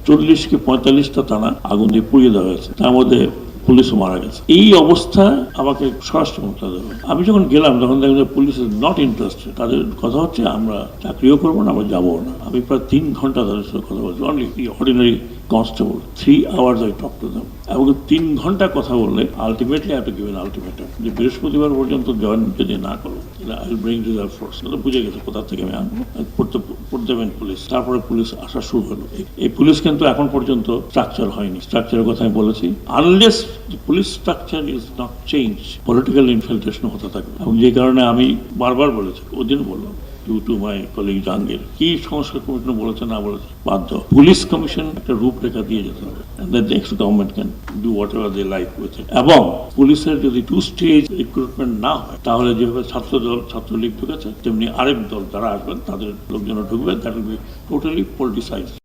40 কি 45টা থানা আগুন দিয়ে পুড়িয়ে দেওয়া হয়েছে, তার মধ্যে পুলিশও মারা গেছে। এই অবস্থায় আমাকে স্বরাষ্ট্র মন্ত্রণালয় দেবে। আমি যখন গেলাম তখন দেখলাম পুলিশ ইজ নট ইন্টারেস্টেড। তাদের কথা হচ্ছে আমরা চাকরিও করবো না, আমরা যাবো না। আমি প্রায় 3 ঘন্টা তাদের সাথে কথা বলছি, only ordinary constable. 3 hours I talked to them। এবং 3 ঘন্টা কথা বললে ultimately I have to give an ultimatum যে বৃহস্পতিবার পর্যন্ত জয়েন যদি না করো I will bring reserve force. বুঝে গেছে কোথা থেকে আমি আনবো, পড়তে দেবেন পুলিশ। তারপরে পুলিশ আসা শুরু হলো। এই পুলিশ কিন্তু এখন পর্যন্ত স্ট্রাকচার হয়নি। স্ট্রাকচারের কথা আমি বলেছি, unless police structure is not change, political infiltration হতে থাকবে। এবং যে কারণে আমি বারবার বলেছি, ওদিন বললাম টু মাই কলিগ জাহাঙ্গীর, কি সংস্কার কমিশন বলেছে না বলেছে বাধ্য, পুলিশ কমিশন একটা রূপরেখা দিয়ে যেতে হবে। Next government can do whatever they like with it. এবং পুলিশের যদি 2 স্টেজ রিক্রুটমেন্ট না হয়, তাহলে যেভাবে ছাত্রদল ছাত্রলীগ ঢুকেছে, তেমনি আরেক দল যারা আসবেন তাদের লোকজন ঢুকবে, that will be totally politicised.